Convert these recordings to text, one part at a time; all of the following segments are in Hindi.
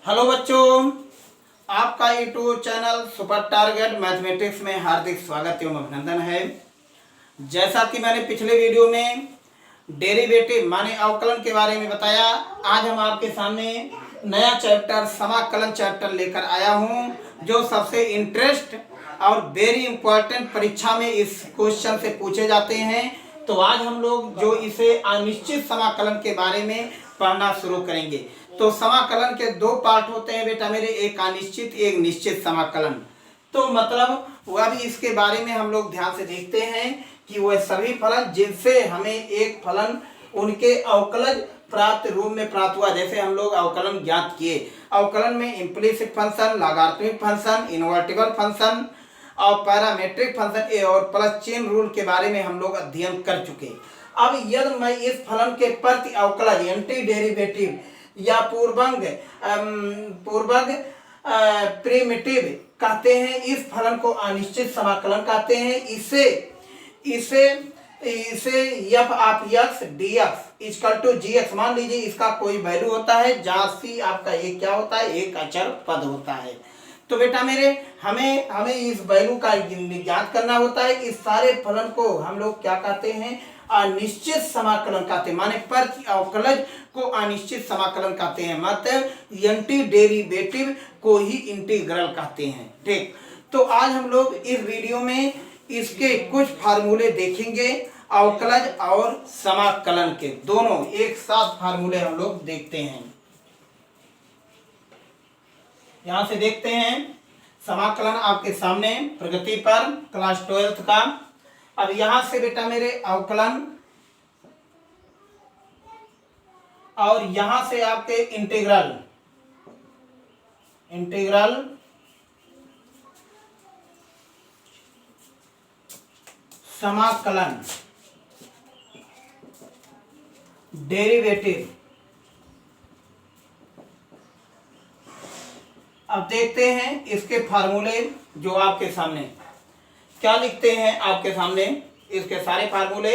हेलो बच्चों, आपका YouTube channel super target mathematics में हार्दिक स्वागत एवं अभिनंदन है। जैसा कि मैंने पिछले वीडियो में डेरिवेटिव माने अवकलन के बारे में बताया, आज हम आपके सामने नया चैप्टर समाकलन चैप्टर लेकर आया हूं, जो सबसे इंटरेस्ट और वेरी इंपॉर्टेंट परीक्षा में इस क्वेश्चन से पूछे जाते हैं। तो आज हम लोग जो इसे अनिश्चित समाकलन के बारे में पढ़ना शुरू करेंगे। तो समाकलन के दो पार्ट होते हैं बेटा मेरे, एक अनिश्चित एक निश्चित समाकलन। तो मतलब वह भी इसके बारे में हम लोग ध्यान से देखते हैं कि वह सभी फलन जिनसे हमें एक फलन उनके अवकलज प्राप्त रूप में प्राप्त हुआ। जैसे हम लोग अवकलन ज्ञात किए, अवकलन में implicit function, logarithmic function, invertible function और पैरामेट्रिक फंक्शन और प्लस चेन रूल के बारे में हम लोग अध्ययन कर चुके। अब यदि मैं इस फलन के प्रति अवकलज एंटी डेरिवेटिव या पूर्वंग प्रिमिटिव कहते हैं, इस फलन को अनिश्चित समाकलन कहते हैं। इसे इसे इसे F of X D X equal to G X मान लीजिए, इसका कोई वैल्यू होता है जहाँ सी आपका एक क्या होता है, एक अचर पद होता है। तो बेटा मेरे हमें इस वैल्यू का ज्ञात करना होता है। इस सारे फलन को हम लोग क्या कहते हैं, अनिश्चित समाकलन कहते हैं, माने प्रति अवकलज को अनिश्चित समाकलन कहते हैं, मतलब एंटी डेरिवेटिव को ही इंटीग्रल कहते हैं। ठीक, तो आज हम लोग इस वीडियो में इसके कुछ फार्मूले देखेंगे, अवकलज और समाकलन के दोनों एक साथ फार्मूले हम लोग देखते हैं। यहां से देखते हैं समाकलन आपके सामने प्रगति पर क्लास 12th का। अब यहां से बेटा मेरे अवकलन और यहां से आपके इंटीग्रल समाकलन डेरिवेटिव। अब देखते हैं इसके फार्मूले जो आपके सामने क्या लिखते हैं। आपके सामने इसके सारे फार्मूले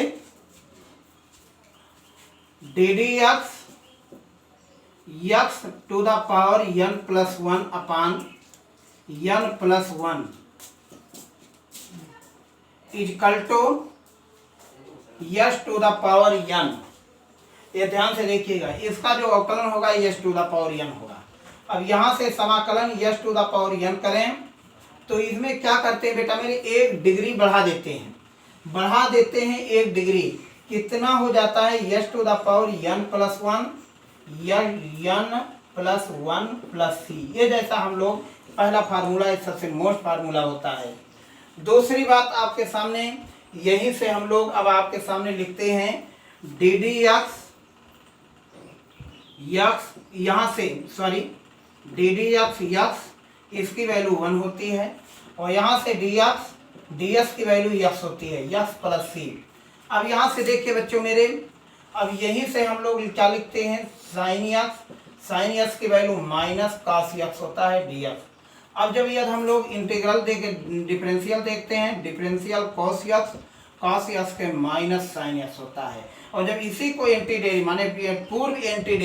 D D X X to the power n plus 1 upon n plus 1 equal to s to the power n। ये ध्यान से देखिएगा, इसका जो अवकलन होगा s to the power n होगा। अब यहां से समाकलन s to the power n करें तो इसमें क्या करते हैं बेटा मेरे, एक डिग्री बढ़ा देते हैं एक डिग्री। कितना हो जाता है, s to the power n plus 1 या n प्लस 1 प्लस c। ये जैसा हम लोग पहला फार्मूला सबसे मोस्ट फार्मूला होता है। दूसरी बात आपके सामने यहीं से हम लोग अब आपके सामने लिखते हैं डी डी एक्स यहाँ से सॉरी डी डी एक्स इसकी वैल्यू 1 होती है और यहाँ से डी एक्स की वैल्यू x होती है, x प्लस सी। अब यहाँ से देखिए बच्चों मेरे, अब यहीं से हम लोग क्या लिखते हैं, साइन एक्स की वैल्यू माइनस कॉस एक्स होता है डी एक्स। अब जब यदि हम लोग इंटीग्रल डिफरेंशियल देखते हैं, डिफरेंशियल कॉस एक्स के माइनस साइन एक्स होता है। और जब इसी को माने पूर्व एंटी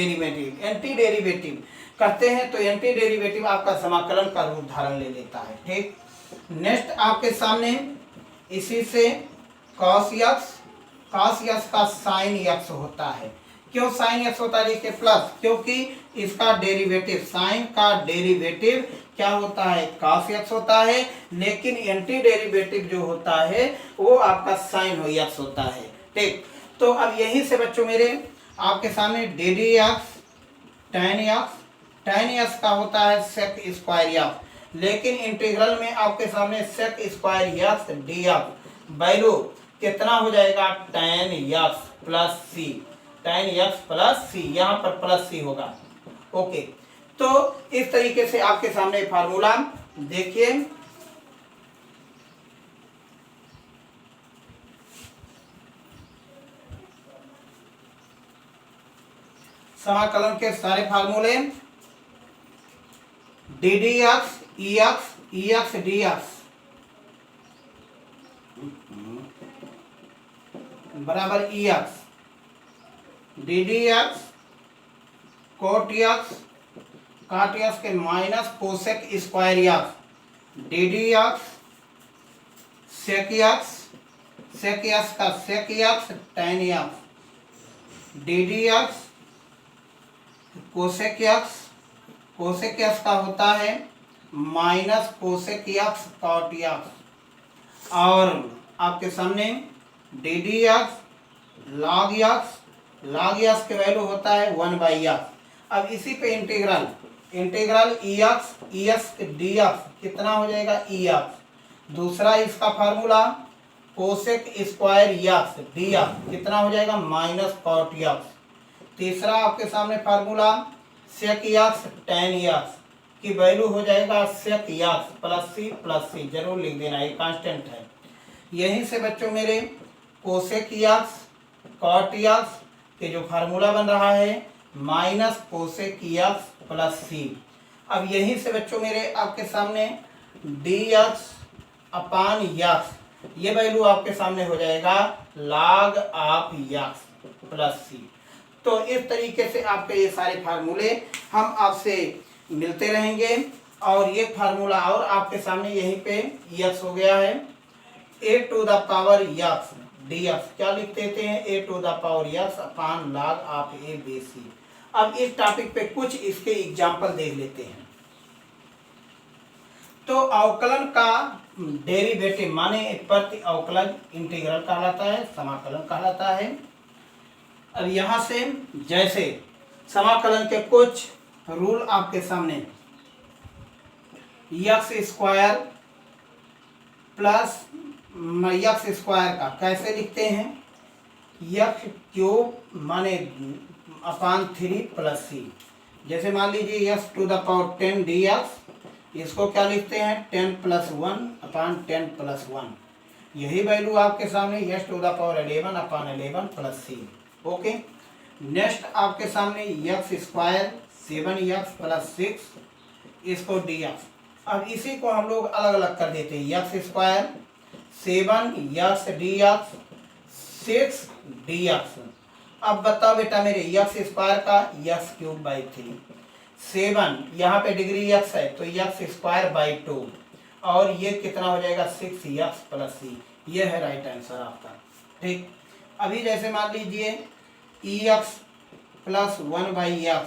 डेरिवेटिव करते हैं तो एंटी डेरिवेटिव आपका समाकलन का रूप धारण ले लेता है। ठीक, नेक्स्ट आपके सामने इसी से कॉस एक्स का साइन एक्स होता है। क्यों साइन एक्स होता है, देखिए प्लस, क्योंकि इसका डेरिवेटिव साइन का डेरिवेटिव क्या होता है, कॉस एक्स होता है, लेकिन एंटी डेरिवेटिव जो होता है वो आपका साइन एक्स होता है। ठीक, तो अब यहीं से बच्चों मेरे आपके सामने D D X tan X का होता है सेक स्क्वायर एक्स, लेकिन इंटीग्रल में आपके सामने sec square X D X value कितना हो जाएगा, टेन एक्स प्लस सी, यहाँ पर प्लस सी होगा। ओके, तो इस तरीके से आपके सामने फार्मूला देखिए। समाकलन के सारे फार्मूले D D x e x D x बराबर e x d D x cot x काट यक्स के minus cosec square x d d x sec x का sec x tan x d d x cosec x का होता है minus cosec x cot x और आपके सामने D d x log x के वैल्यू होता है 1/x। अब इसी पे integral e x D x कितना हो जाएगा ई एक्स। दूसरा इसका formula cosec square x d x कितना हो जाएगा माइनस कॉट यक्स। तीसरा आपके सामने फार्मूला सेक यक्स टेन यक्स की वैल्यू हो जाएगा सेक यक्स प्लस सी जरूर लिख देना, ये कांस्टेंट है। यहीं से बच्चों मेरे कोसेक यक्स कॉट यक्स के जो फार्मूला बन रहा है माइनस कोसेक यक्स प्लस सी। अब यहीं से बच्चों मेरे आपके सामने डी एक्स अपान यक्स ये वैल्यू आपके सामने हो जाएगा log ऑफ यक्स प्लस सी। तो इस तरीके से आपके ये सारे फार्मूले हम आपसे मिलते रहेंगे और ये फार्मूला और आपके सामने यहीं पे यक्स हो गया है a to the power x d x क्या लिख देते हैं a to the power x upon log of a b c. अब इस टॉपिक पे कुछ इसके एग्जाम्पल देख लेते हैं। तो अवकलन का डेरिवेटिव माने प्रति अवकलन इंटीग्रल कहलाता है, समाकलन कहलाता है। अब यहां से जैसे समाकलन के कुछ रूल आपके सामने x square plus x square का कैसे लिखते हैं यक्स क्यूब माने अपान 3 प्लस सी। जैसे मान लीजिए X to the power 10 D X इसको क्या लिखते हैं 10 प्लस 1 अपान 10 प्लस 1। यही वैल्यू आपके सामने X to the power 11 upon 11 plus C. Okay, next आपके सामने यक्स स्क्वायर 7 यक्स प्लस 6 इसको डी एक्स। अब इसी को हम लोग अलग अलग कर देते हैं X square 7 x d x 6 D X. अब बताओ बेटा मेरे यक्स स्क्वायर का यक्स क्यूब बाई 3 7 यहाँ पे डिग्री यक्स है तो यक्स स्क्वायर बाई 2 और ये कितना हो जाएगा 6 यक्स प्लस सी। ये है राइट आंसर आपका। ठीक, अभी जैसे मान लीजिए ई एक्स प्लस 1/x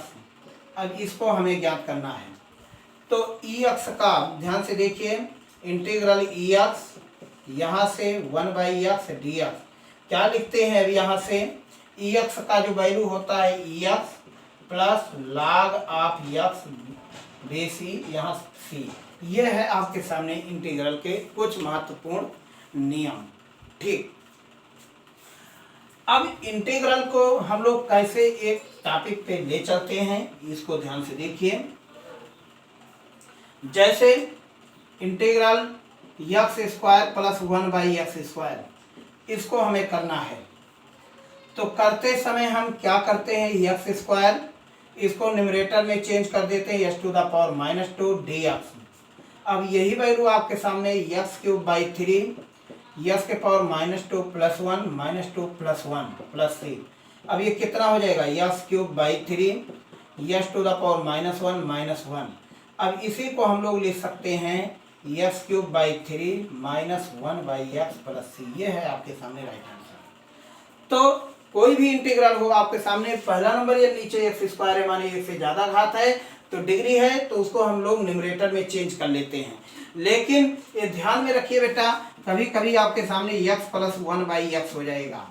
अब इसको हमें ज्ञात करना है। तो ई एक्स का ध्यान से देखिए इंटीग्रल ई एक्स यहाँ से 1/x डी एक्स क्या लिखते हैं। अब यहाँ से ई एक्स का जो वैल्यू होता है e x plus log of x base e यहाँ सी। ये है आपके सामने इंटीग्रल के कुछ महत्वपूर्ण नियम। ठीक, अब इंटीग्रल को हम लोग कैसे एक टॉपिक पे ले चलते हैं इसको ध्यान से देखिए। जैसे integral x square plus 1/x square इसको हमें करना है तो करते समय हम क्या करते हैं यक्स स्क्वायर इसको न्यूमरेटर में चेंज कर देते हैं X to the power -2 D X. अब यही वैल्यू आपके सामने यक्स क्यूब बाई 3 यक्स के पावर -2 प्लस 1 -2 प्लस 1 प्लस 3। अब ये कितना हो जाएगा X cube by 3 X to the power -1 -1। अब इसी को हम लोग लिख सकते हैं x cube by 3 -1/x plus सी। ये है आपके सामने राइट आंसर। तो कोई भी इंटीग्रल हो आपके सामने पहला नंबर या नीचे एक्स स्क्वायर है माने एक से ज्यादा घात है तो डिग्री है तो उसको हम लोग न्यूमरेटर में चेंज कर लेते हैं। लेकिन ये ध्यान में रखिए बेटा कभी कभी आपके सामने x प्लस 1/x हो जाएगा।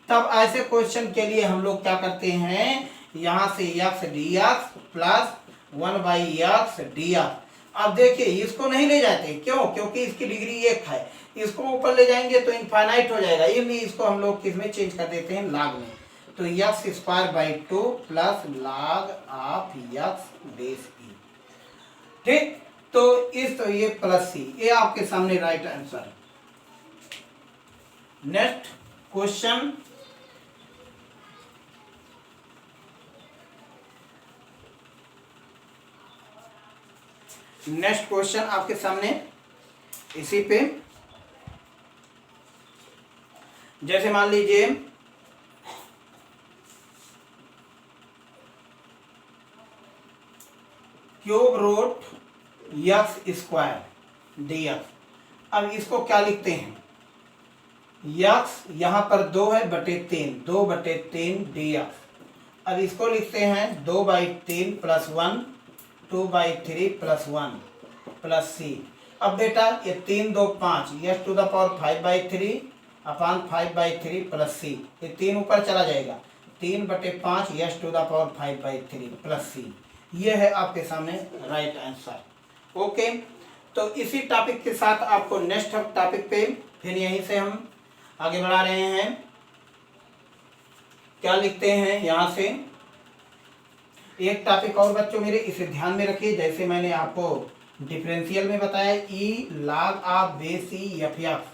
तब ऐसे क्वेश्चन के लिए हम लोग क्या करते हैं यहाँ से x dx plus 1/x dx। अब देखिए इसको नहीं ले जाते क्यों, क्योंकि इसकी डिग्री 1 है। इसको ऊपर ले जाएंगे तो इनफाइनाइट हो जाएगा, इसलिए इसको हम लोग किस में चेंज कर देते हैं log में। तो x square by 2 plus log of x base e. ठीक, तो इस तो ये प्लस सी ये आपके सामने राइट आंसर। नेक्स्ट क्वेश्चन आपके सामने इसी पे जैसे मान लीजिए cube root X square D X. अब इसको क्या लिखते हैं, यक्स यहाँ पर 2 है बटे 3, 2/3 डी एक्स। अब इसको लिखते हैं 2/3 + 1, 2/3 + 1 प्लस सी। अब बेटा ये 3 2 5 यस टू द पावर 5/3 अपान 5/3 प्लस सी, ये 3 ऊपर चला जाएगा, 3/5 S to the power 5/3 plus सी। ये है आपके सामने राइट आंसर। ओके, तो इसी टॉपिक के साथ आपको नेक्स्ट टॉपिक पे फिर यहीं से हम आगे बढ़ा रहे हैं। क्या लिखते हैं यहाँ से, एक टॉपिक और बच्चों मेरे, इसे ध्यान में रखिए। जैसे मैंने आपको डिफरेंशियल में बताया ई log of base E F x,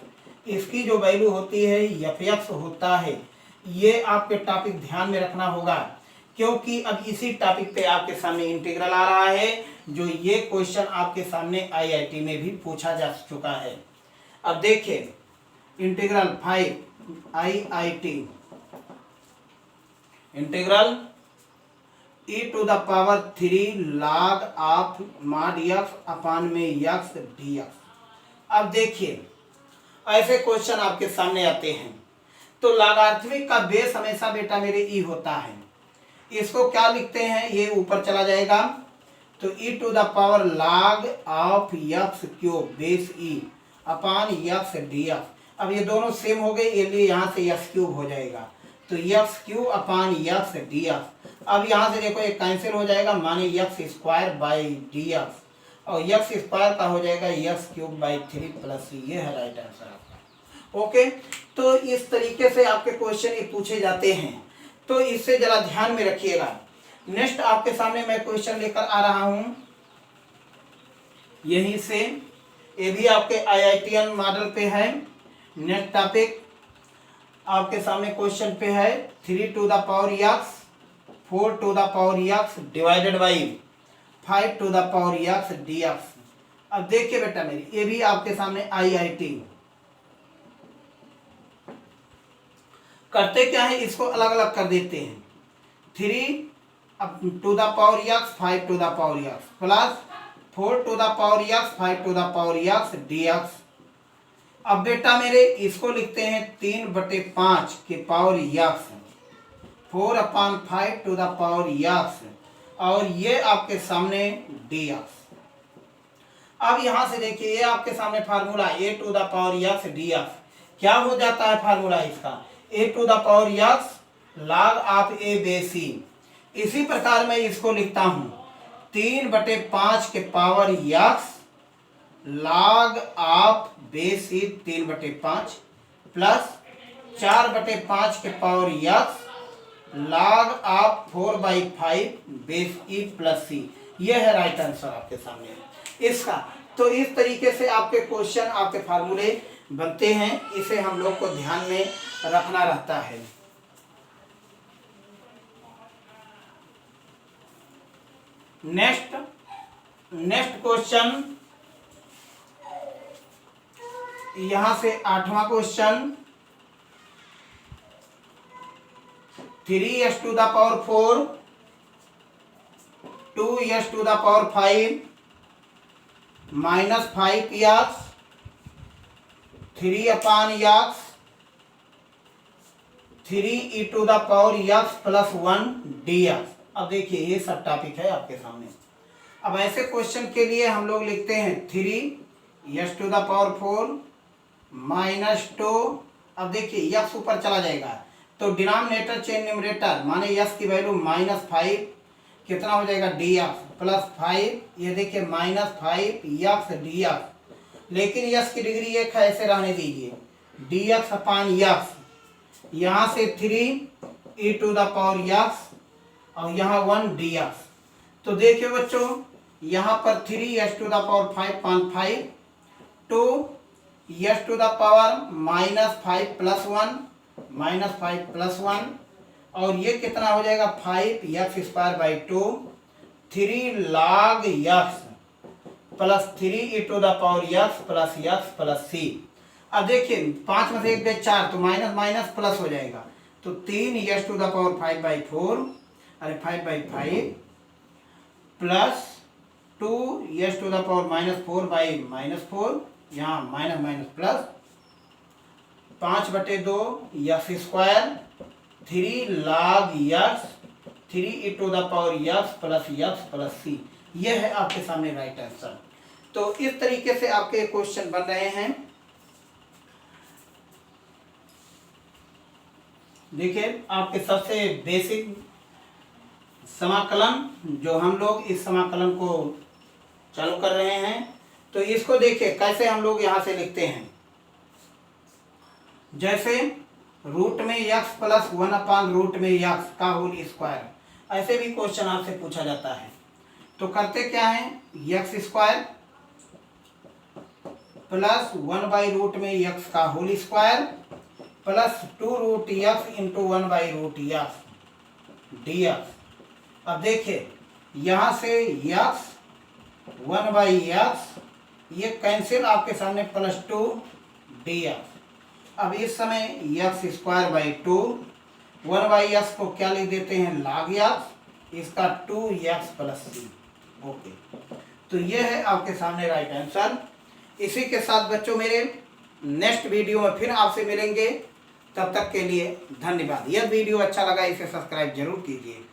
इसकी जो वैल्यू होती है एफ एक्स होता है। ये आपके टॉपिक ध्यान में रखना होगा, क्योंकि अब इसी टॉपिक पे आपके सामने इंटीग्रल आ रहा है, जो ये क्वेश्चन आपके सामने आईआईटी में भी पूछा जा चुका है। अब देखिए integral 5 IIT integral e to the power 3 log of mod x upon में x dx। अब देखिए ऐसे क्वेश्चन आपके सामने आते हैं, तो लॉगरिथमिक का बेस हमेशा बेटा मेरे e होता है। इसको क्या लिखते हैं, ये ऊपर चला जाएगा, तो e to the power log of x cube base e upon x dx। अब ये दोनों सेम हो गए, इसलिए यहाँ से x क्यूब हो जाएगा, तो x क्यूब अपान x dx। अब यहाँ से देखो एक कैंसिल हो जाएगा, माने x² और x² का हो जाएगा x³ 3 ये है राइट आंसर आपका। ओके, तो इस तरीके से आपके क्वेश्चन ये पूछे जाते हैं, तो इससे जरा ध्यान में रखिएगा। नेक्स्ट आपके सामने मैं क्वेश्चन लेकर आ रहा हूँ यहीं से, ये भी आपके IITN मॉडल पे है। नेक्स्ट टॉपिक आपके सामने क्वेश्चन पे है 3 to the power x 4 to the power x divided by 5 to the power x dx। अब देखिए बेटा मेरी, ये भी आपके सामने आईआईटी करते क्या है, इसको अलग अलग कर देते हैं। 3 to the power x 5 to the power x plus 4 to the power x 5 to the power x dx। अब बेटा मेरे इसको लिखते हैं 3/5 के power x 4/5 to the power x, और ये आपके सामने dx। अब यहां से देखिए ये आपके सामने formula a to the power x dx क्या हो जाता है फार्मूला इसका, a to the power x log of a base c। इसी प्रकार मैं इसको लिखता हूं 3/5 के power x log of base c 3/5 plus 4/5 के power x log of 4/5 base e plus c। यह है राइट आंसर आपके सामने इसका। तो इस तरीके से आपके क्वेश्चन आपके फार्मूले बनते हैं, इसे हम लोग को ध्यान में रखना रहता है। नेक्स्ट क्वेश्चन, यहां से 8वां question 3s to the power 4 2s to the power 5 minus 5x 3/x 3e to the power x plus 1 dx। अब देखिए ये सब टॉपिक है आपके सामने। अब ऐसे क्वेश्चन के लिए हम लोग लिखते हैं 3s to the power 4 minus 2। अब देखिए x ऊपर चला जाएगा, तो डिनोमिनेटर चेंज न्यूमरेटर, माने x की वैल्यू -5 कितना हो जाएगा dx प्लस 5, ये देखिए -5x dx, लेकिन x की डिग्री 1 है, ऐसे रहने दीजिए, dx अपान x, यहाँ से 3e to the power x और यहाँ 1 dx। तो देखिए बच्चों यहाँ पर 3s to the power 5/5 2s to the power -5 plus 1 -5 plus 1, और ये कितना हो जाएगा 5x²/2 3 log x plus 3e to the power x plus c। अब देखिए 5 में से 1 गए 4, तो माइनस माइनस प्लस हो जाएगा, तो 3s टू द पावर 5/4 अरे 5/5 प्लस 2s⁻⁻4 बाई -4, यहाँ minus minus plus 5/2 X square 3 log X 3e⁻x plus X plus C. यह है आपके सामने राइट आंसर। तो इस तरीके से आपके क्वेश्चन बन रहे हैं। देखिए आपके सबसे बेसिक समाकलन जो हम लोग इस समाकलन को चालू कर रहे हैं, तो इसको देखिए कैसे हम लोग यहाँ से लिखते हैं। जैसे रूट में यक्स प्लस 1/रूट में यक्स का होल स्क्वायर, ऐसे भी क्वेश्चन आपसे पूछा जाता है। तो करते क्या है, यक्स स्क्वायर प्लस 1/रूट में यक्स का whole square plus 2√x into 1/√x dx। अब देखिए यहाँ से यक्स 1/x ये कैंसिल आपके सामने प्लस 2 dx। अब इस समय यक्स स्क्वायर बाई 2 1/x को क्या लिख देते हैं log x, इसका 2x प्लस सी। ओके, तो ये है आपके सामने राइट आंसर। इसी के साथ बच्चों मेरे नेक्स्ट वीडियो में फिर आपसे मिलेंगे। तब तक के लिए धन्यवाद। यह वीडियो अच्छा लगा इसे सब्सक्राइब जरूर कीजिए।